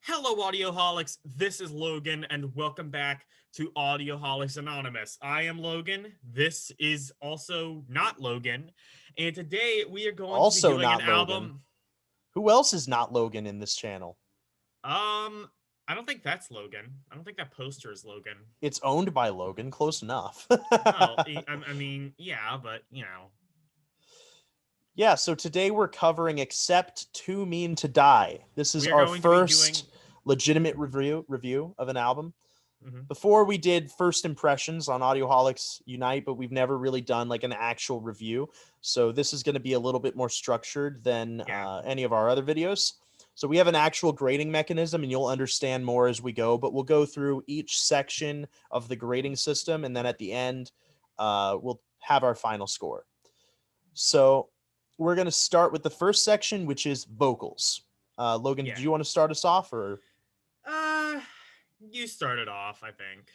Hello, Audioholics. This is Logan, and welcome back to Audioholics Anonymous. I am Logan. This is also not Logan. And today we are going to be Also doing an not Logan. album. Who else is not Logan in this channel? Um, I don't think that's Logan. I don't think that poster is Logan. It's owned by Logan. Close enough. Well, I mean, yeah, but Yeah, so today we're covering Accept Too Mean to Die. This is we are our going to be doing. first legitimate review of an album. Mhm. Before we did first impressions on Audioholics Unite, but we've never really done like an actual review. So this is going to be a little bit more structured than Yeah. any of our other videos. So we have an actual grading mechanism, and you'll understand more as we go. But we'll go through each section of the grading system, and then at the end, we'll have our final score. So we're going to start with the first section, which is vocals. Logan, Yeah. did you want to start us off, or? Uh, you started off, I think.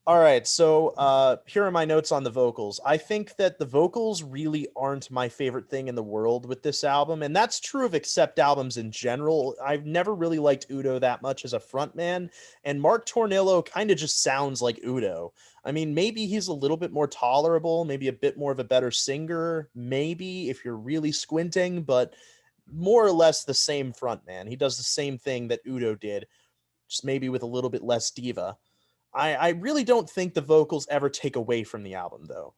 All right, so here are my notes on the vocals. I think that the vocals really aren't my favorite thing in the world with this album, and that's true of Accept albums in general. I've never really liked Udo that much as a frontman, and Mark Tornillo kind of just sounds like Udo. I mean, maybe he's a little bit more tolerable, maybe a bit more of a better singer, maybe if you're really squinting, but more or less the same frontman. He does the same thing that Udo did, just maybe with a little bit less diva. I really don't think the vocals ever take away from the album, though.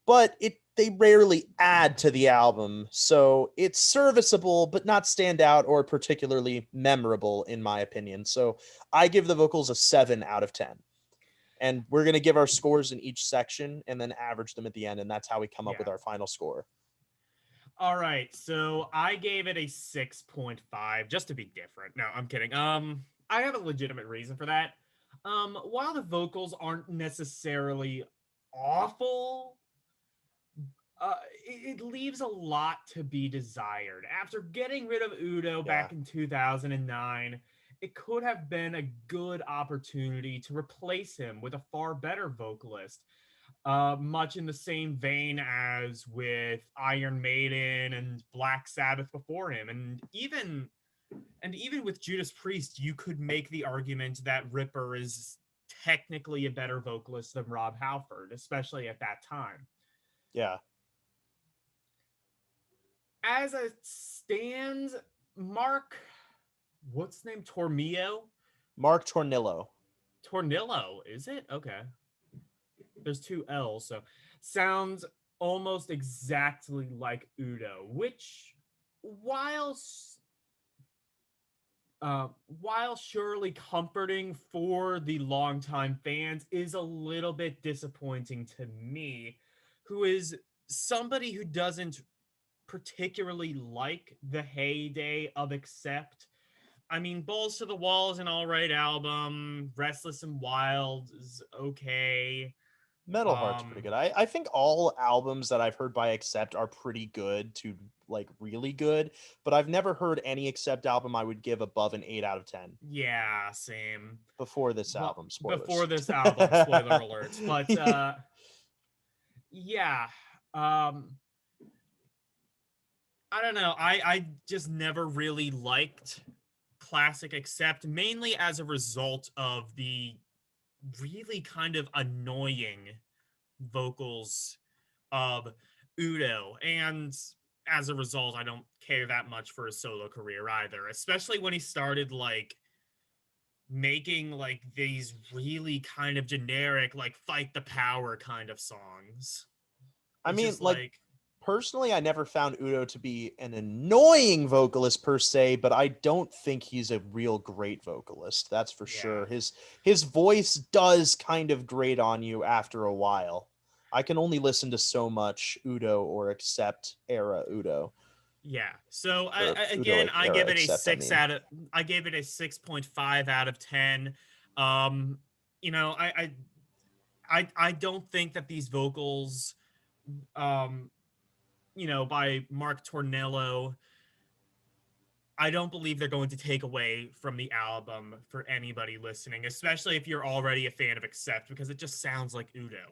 But they rarely add to the album, so it's serviceable, but not stand out or particularly memorable, in my opinion. So I give the vocals a 7 out of 10. And we're going to give our scores in each section and then average them at the end, and that's how we come up with Yeah. our final score. All right, so I gave it a 6.5 just to be different. No, I'm kidding. I have a legitimate reason for that. While the vocals aren't necessarily awful, it leaves a lot to be desired. After getting rid of Udo Yeah. back in 2009, it could have been a good opportunity to replace him with a far better vocalist, much in the same vein as with Iron Maiden and Black Sabbath before him, and even with Judas Priest, you could make the argument that Ripper is technically a better vocalist than Rob Halford, especially at that time. Yeah. As it stands, Mark, what's his name? Mark Tornillo. Tornillo, is it? Okay. There's two L's, so sounds almost exactly like Udo, which while while surely comforting for the longtime fans, is a little bit disappointing to me, who is somebody who doesn't particularly like the heyday of Accept. I mean, Balls to the Wall is an all right album. Restless and Wild is okay. Metal Heart's pretty Um, good. I think all albums that I've heard by Accept are pretty good to like really good, but I've never heard any Accept album I would give above an 8 out of 10 yeah, same. before this But album. before Spoilers. this album, spoiler alerts. But yeah. Um, I don't know. I just never really liked classic Accept, mainly as a result of the really kind of annoying vocals of Udo. And as a result, I don't care that much for his solo career either, especially when he started like making like these really kind of generic, like fight the power kind of songs. I It's mean, just like like, personally, I never found Udo to be an annoying vocalist per se, but I don't think he's a real great vocalist. That's for yeah. sure. His voice does kind of grate on you after a while. I can only listen to so much Udo or Accept era Udo. Yeah. So Or again, Udoic era Accept, I mean. I gave it a 6.5 out of 10. Um, you know, I don't think that these vocals, um, by Mark Tornello, I don't believe they're going to take away from the album for anybody listening, especially if you're already a fan of Accept, because it just sounds like Udo.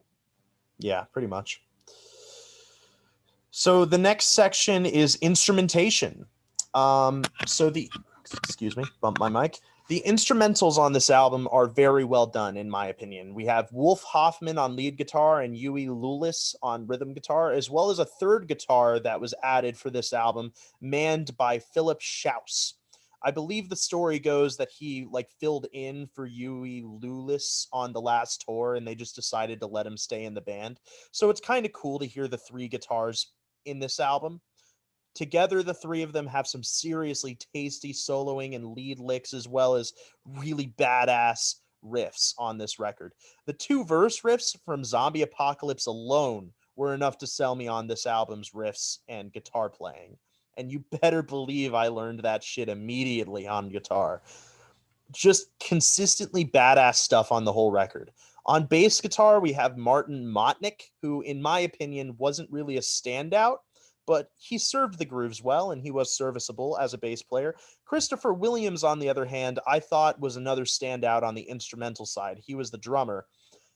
Yeah, pretty much. So the next section is instrumentation. So the Excuse me, bump my mic. The instrumentals on this album are very well done, in my opinion. We have Wolf Hoffman on lead guitar and Huey Lewis on rhythm guitar, as well as a third guitar that was added for this album, manned by Philip Schaus. I believe the story goes that he like filled in for Huey Lewis on the last tour, and they just decided to let him stay in the band. So it's kind of cool to hear the three guitars in this album. Together, the three of them have some seriously tasty soloing and lead licks, as well as really badass riffs on this record. The two verse riffs from Zombie Apocalypse alone were enough to sell me on this album's riffs and guitar playing. And you better believe I learned that shit immediately on guitar. Just consistently badass stuff on the whole record. On bass guitar, we have Martin Motnick, who, in my opinion, wasn't really a standout, but he served the grooves well and he was serviceable as a bass player. Christopher Williams, on the other hand, I thought was another standout on the instrumental side. He was the drummer.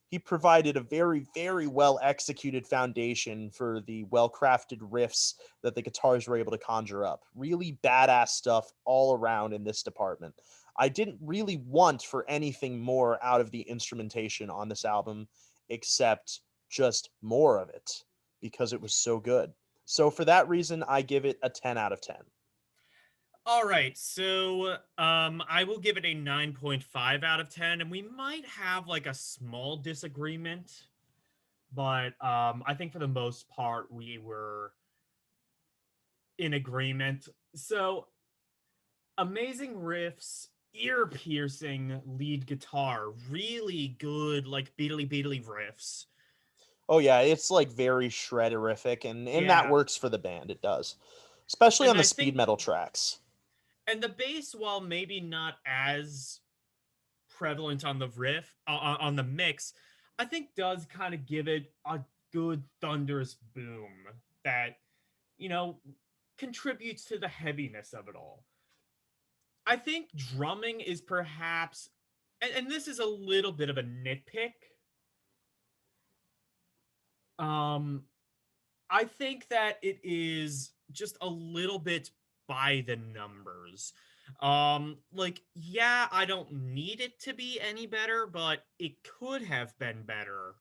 He provided a very, very well executed foundation for the well crafted riffs that the guitars were able to conjure up. Really badass stuff all around in this department. I didn't really want for anything more out of the instrumentation on this album except just more of it because it was so good. So for that reason, I give it a 10 out of 10. All right, so I will give it a 9.5 out of 10, and we might have like a small disagreement, but I think for the most part we were in agreement. So amazing riffs, ear piercing lead guitar, really good like beatly riffs. Oh yeah, it's like very shredderific, and that Yeah, works for the band. It does, especially and on the I speed think metal tracks. and the bass, while maybe not as prevalent on the riff on the mix, I think does kind of give it a good thunderous boom that you know contributes to the heaviness of it all. I think drumming is perhaps, and this is a little bit of a nitpick. Um, I think that it is just a little bit by the numbers. Like, yeah, I don't need it to be any better, but it could have been better.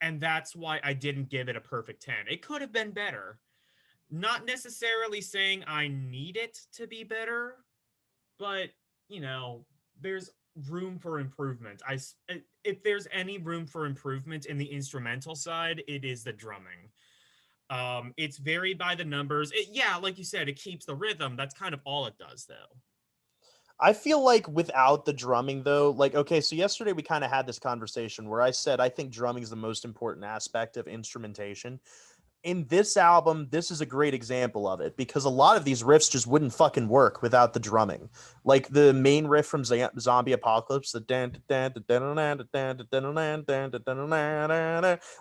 And that's why I didn't give it a perfect 10. It could have been better. Not necessarily saying I need it to be better, but, you know, there's room for improvement. If there's any room for improvement in the instrumental side, it is the drumming. It's very by the numbers. Yeah, like you said, it keeps the rhythm. That's kind of all it does, though. I feel like without the drumming, though, like, okay, so yesterday we kind of had this conversation where I said I think drumming is the most important aspect of instrumentation. In this album, this is a great example of it because a lot of these riffs just wouldn't fucking work without the drumming. Like the main riff from Zombie Apocalypse, the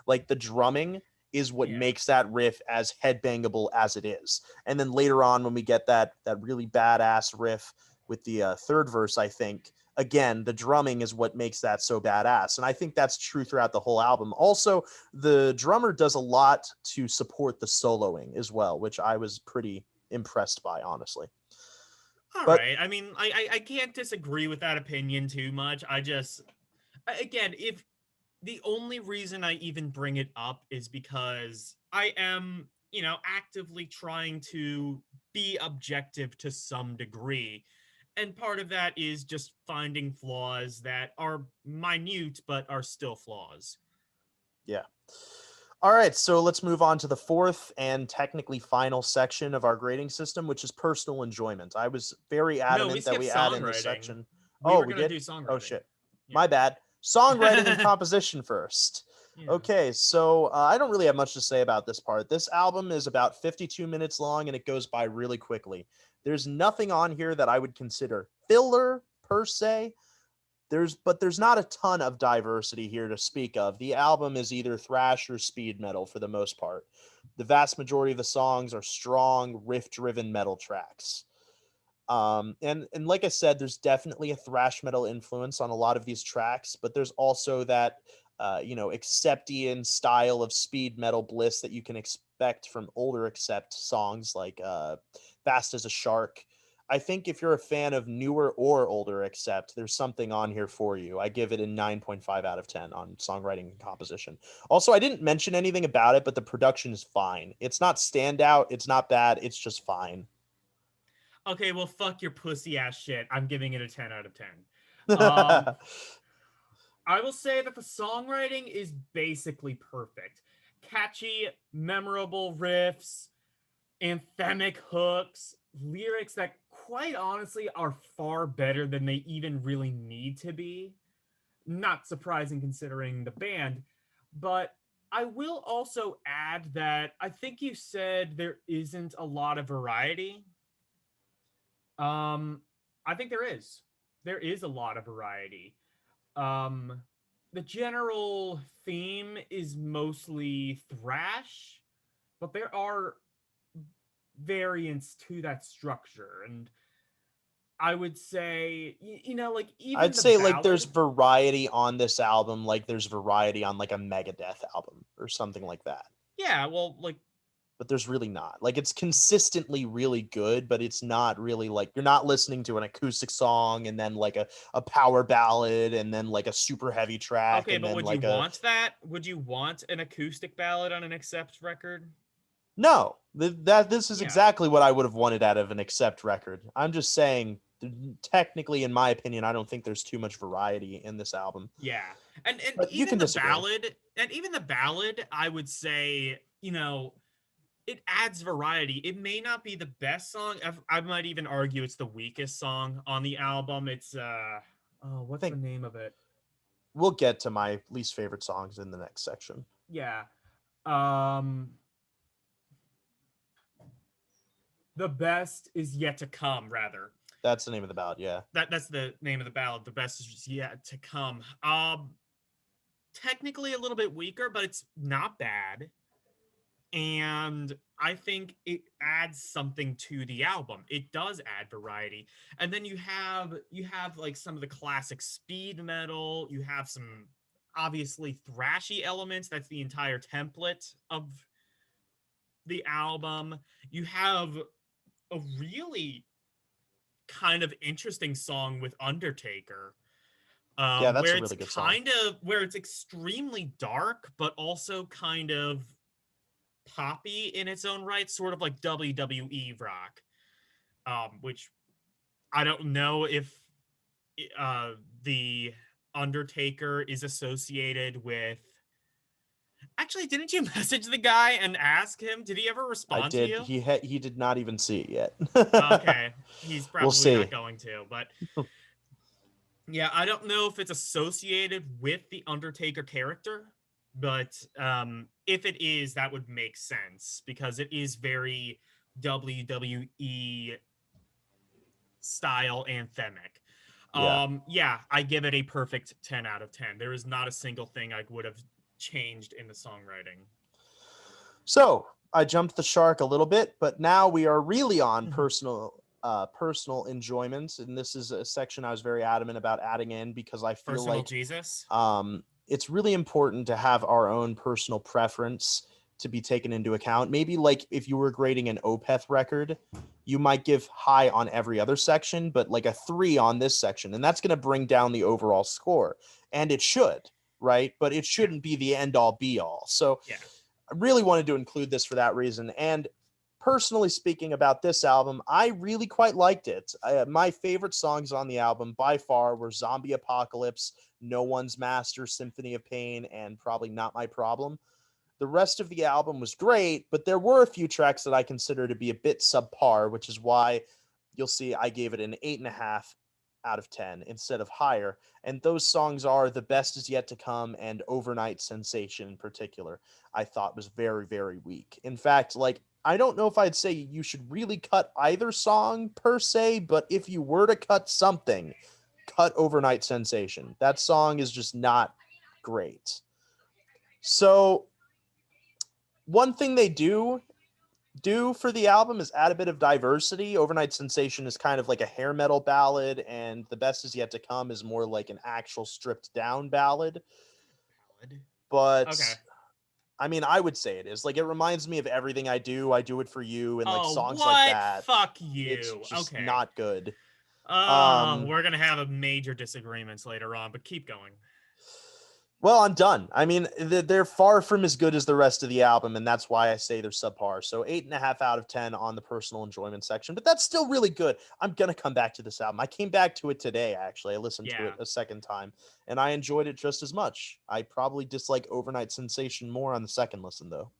like the drumming is what Yeah. makes that riff as headbangable as it is. And then later on, when we get that really badass riff with the third verse, I think again the drumming is what makes that so badass, and I think that's true throughout the whole album. Also, the drummer does a lot to support the soloing as well, which I was pretty impressed by, honestly. All But right. I mean, I can't disagree with that opinion too much. I just, again, if the only reason I even bring it up is because I am, actively trying to be objective to some degree. And part of that is just finding flaws that are minute but are still flaws. yeah. All right, so let's move on to the fourth and technically final section of our grading system, which is personal enjoyment. I was very No, we adamant that skipped we add in this songwriting. section. We Oh, were we gonna did? do Oh, songwriting. shit. Yeah. My bad. Songwriting and composition first. Yeah. Okay, so I don't really have much to say about this part. This album is about 52 minutes long and it goes by really quickly. There's nothing on here that I would consider filler per se. There's not a ton of diversity here to speak of. The album is either thrash or speed metal for the most part. The vast majority of the songs are strong, riff-driven metal tracks. And like I said, there's definitely a thrash metal influence on a lot of these tracks, but there's also that Acceptian style of speed metal bliss that you can expect from older Accept songs like Fast as a Shark. I think if you're a fan of newer or older Accept, there's something on here for you. I give it a 9.5 out of 10 on songwriting and composition. Also, I didn't mention anything about it, but the production is fine. It's not standout, it's not bad, it's just fine. Okay, well, fuck your pussy ass shit. I'm giving it a 10 out of 10. Um, I will say that the songwriting is basically perfect. Catchy, memorable riffs, anthemic hooks, lyrics that quite honestly are far better than they even really need to be. Not surprising considering the band, but I will also add that I think you said there isn't a lot of variety. Um, I think there is. There is a lot of variety. Um, the general theme is mostly thrash, but there are variants to that structure. And I would say, like I'd even the say like there's ballad. variety on this album, like there's variety on like a Megadeth album or something like that. Yeah, well, like, But there's really not. Like it's consistently really good, but it's not really like you're not listening to an acoustic song and then like a power ballad and then like a super heavy track okay, and but then would you like a want that? Would you want an acoustic ballad on an Accept record? no. That this is Yeah. exactly what I would have wanted out of an Accept record. I'm just saying technically in my opinion, I don't think there's too much variety in this album. Yeah. And But you can disagree. even the ballad, I would say, it adds variety. It may not be the best song. I might even argue it's the weakest song on the album. It's oh, I what's the think name of it? we'll get to my least favorite songs in the next section. Yeah. Um the best is yet to come, rather. That's the name of the ballad, yeah. That's the name of the ballad. The best is yet to come. Technically a little bit weaker, but it's not bad. And I think it adds something to the album. It does add variety. And then you have like some of the classic speed metal, you have some obviously thrashy elements. That's the entire template of the album. You have a really kind of interesting song with Undertaker, Yeah, that's where a it's really good song. where it's extremely dark, but also kind of poppy in its own right, sort of like WWE rock, which I don't know if the Undertaker is associated with. Actually, didn't you message the guy and ask him? Did he ever I respond to did. you? He did not even see it yet. Okay, he's We'll probably not see. going to, but yeah, I don't know if it's associated with the Undertaker character, but if it is, that would make sense because it is very WWE style anthemic. Yeah. Yeah, I give it a perfect 10 out of 10. There is not a single thing I would have changed in the songwriting. So I jumped the shark a little bit, but now we are really on personal enjoyment, and this is a section I was very adamant about adding in because I feel Personal like Jesus. it's really important to have our own personal preference to be taken into account. Maybe like if you were grading an Opeth record, you might give high on every other section, but like a 3 on this section, and that's going to bring down the overall score. And it should, right? But it Yeah. shouldn't be the end all be all. So Yeah. I really wanted to include this for that reason. And personally speaking about this album, I really quite liked it. My favorite songs on the album by far were Zombie Apocalypse, No One's Master, Symphony of Pain, and probably Not My Problem. The rest of the album was great, but there were a few tracks that I consider to be a bit subpar, which is why you'll see I gave it an 8.5 out of 10 instead of higher. And those songs are The Best Is Yet to Come and Overnight Sensation in particular, I thought was very, very weak. In fact, like, I don't know if I'd say you should really cut either song per se, but if you were to cut something, cut Overnight Sensation. That song is just not great. So one thing they do for the album is add a bit of diversity. Overnight Sensation is kind of like a hair metal ballad, and The Best Is Yet to Come is more like an actual stripped down ballad. But Okay. I mean, I would say it is. Like, it reminds me of Everything I Do It for You, and like Oh, songs like what? that. Fuck It's you. just Okay. not good. Oh, Um, we're gonna have a major disagreements later on, but keep going. well, I'm done. I mean, they're far from as good as the rest of the album, and that's why I say they're subpar. So 8.5 out of 10 on the personal enjoyment section, but that's still really good. I'm gonna come back to this album. I came back to it today, actually. I listened to Yeah. it a second time, and I enjoyed it just as much. I probably dislike Overnight Sensation more on the second listen, though.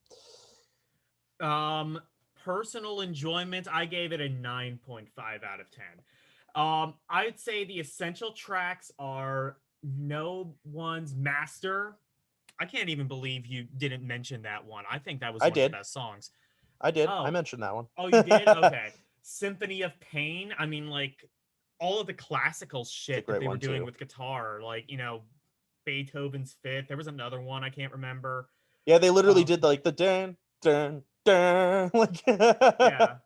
Um, Personal enjoyment, I gave it a 9.5 out of 10. I'd say the essential tracks are No One's Master. I can't even believe you didn't mention that one. I think that was I one of the did. best songs. I did. I Oh, mentioned that one. oh, you did? Okay. Symphony of Pain. I mean, like, all of the classical It's a shit that great they were one doing too. with guitar, like, Beethoven's Fifth. There was another one I can't remember. Yeah, they literally Um, did like the dun dun dun like yeah.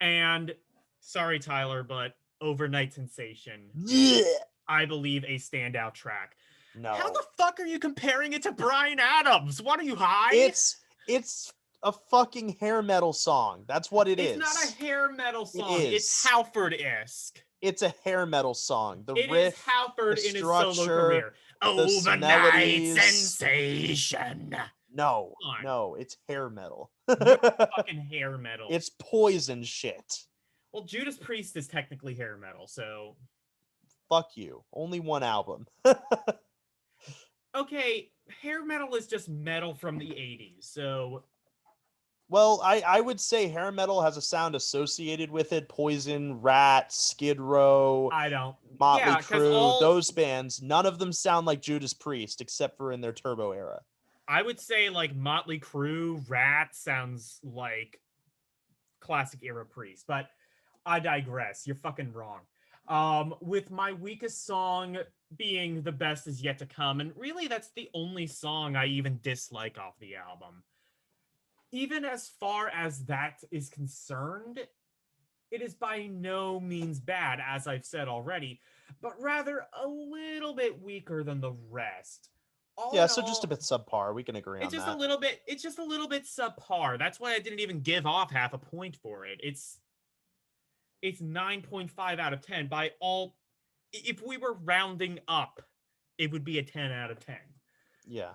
And sorry, Tyler, but Overnight Sensation yeah. is, I believe, a standout track. How No. the fuck are you comparing it to Bryan Adams? What are you high? It's a fucking hair metal song. That's what it It's not a is. hair metal It song. It's is. Halford-esque. It's a hair metal song. The It is riff, the Halford in his solo structure, career. the Overnight melodies. Sensation. No, On. no, it's hair metal. You're fucking hair metal. It's poison shit. Well, Judas Priest is technically hair metal, so Fuck you. Only one album. okay, hair metal is just metal from the 80s. So Well, I would say hair metal has a sound associated with it. Poison, Rat, Skid Row, I don't. Motley Yeah, because Crue, all those bands, none of them sound like Judas Priest except for in their Turbo era. I would say like Motley Crue, Rat sounds like classic era Priest, but I digress. You're fucking wrong. With my weakest song being The Best Is Yet to Come, and really that's the only song I even dislike off the album. Even as far as that is concerned, it is by no means bad, as I've said already, but rather a little bit weaker than the rest. All Yeah, in so just a all, bit subpar. We can agree it's on just a that. little bit it's just a little bit subpar. That's why I didn't even give off half a point for it. It's 9.5 out of 10 by all. If we were rounding up, it would be a 10 out of 10. Yeah.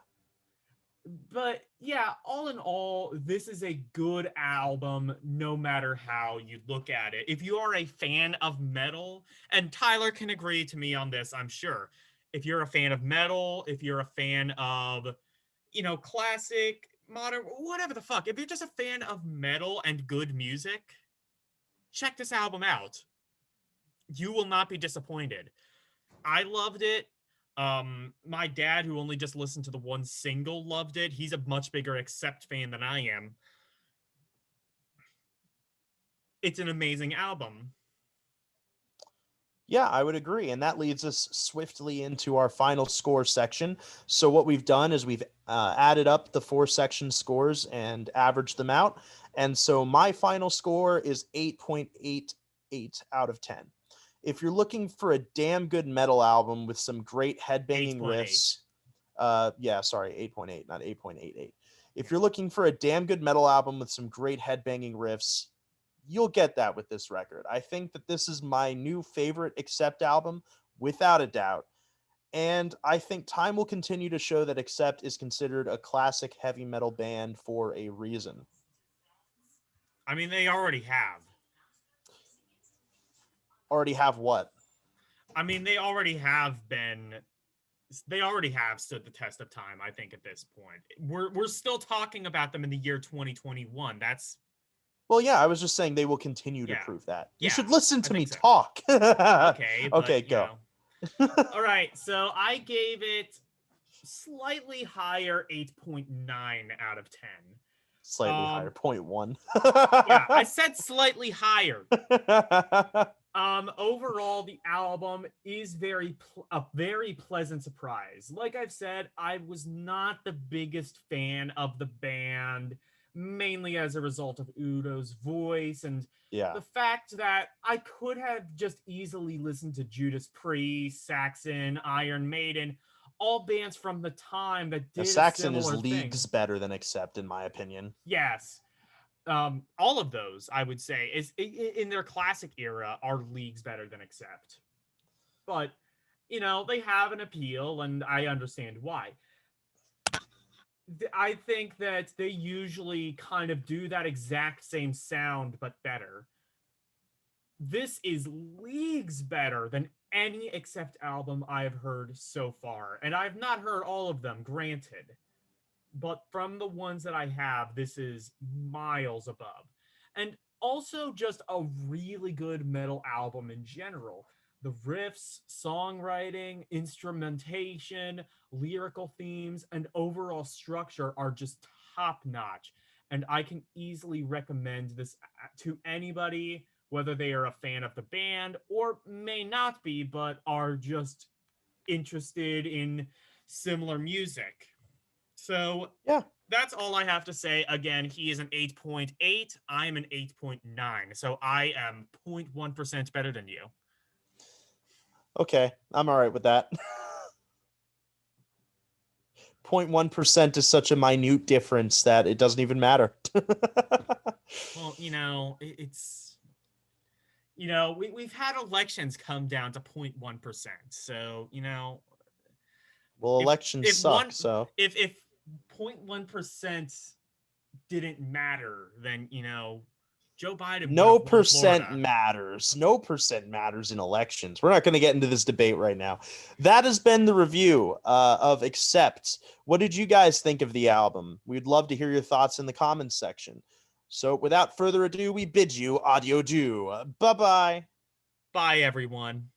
But yeah, all in all, this is a good album no matter how you look at it. If you are a fan of metal, and Tyler can agree to me on this, I'm sure. If you're a fan of metal, if you're a fan of, classic, modern, whatever the fuck, if you're just a fan of metal and good music, check this album out. You will not be disappointed. I loved it. My dad, who only just listened to the one single, loved it. He's a much bigger Accept fan than I am. It's an amazing album. Yeah, I would agree. And that leads us swiftly into our final score section. So, what we've done is we've added up the 4 section scores and averaged them out. And so, my final score is 8.88 out of 10. If you're looking for a damn good metal album with some great headbanging 8.8. riffs, yeah, sorry, 8.8, not 8.88. Yeah. If you're looking for a damn good metal album with some great headbanging riffs, you'll get that with this record. I think that this is my new favorite Accept album, without a doubt. And I think time will continue to show that Accept is considered a classic heavy metal band for a reason. I mean, they already have. Already have what? I mean, they already have been. They already have stood the test of time. I think at this point, we're still talking about them in the year 2021. That's Well, yeah, I was just saying they will continue to yeah, prove that. You yeah. should listen I to me think so. talk. Okay, but Okay, go. All right, so I gave it slightly higher 8.9 out of 10. Slightly higher, 0.1. Yeah, I said slightly higher. Overall, the album is a very pleasant surprise. Like I've said, I was not the biggest fan of the band, mainly as a result of Udo's voice and Yeah. the fact that I could have just easily listened to Judas Priest, Saxon, Iron Maiden, all bands from the time that Now, did a Saxon is similar leagues thing. better than Accept, in my opinion. Yes. All of those, I would say, is in their classic era are leagues better than Accept. But, they have an appeal, and I understand why. I think that they usually kind of do that exact same sound, but better. This is leagues better than any Accept album I've heard so far. And I've not heard all of them, granted. But from the ones that I have, this is miles above. And also just a really good metal album in general. The riffs, songwriting, instrumentation, lyrical themes, and overall structure are just top notch. And I can easily recommend this to anybody, whether they are a fan of the band or may not be, but are just interested in similar music. So Yeah. that's all I have to say. Again, he is an 8.8. I am an 8.9. So I am 0.1% better than you. Okay, I'm all right with that. 0.1% is such a minute difference that it doesn't even matter. Well, it's we've had elections come down to 0.1%. So, Well, if elections if suck, one so if 0.1% didn't matter, then, Joe Biden would no have won percent Florida. matters. No percent matters in elections. We're not going to get into this debate right now. That has been the review of Accept. What did you guys think of the album? We'd love to hear your thoughts in the comments section. So without further ado, we bid you adieu. Bye-bye. Bye, everyone.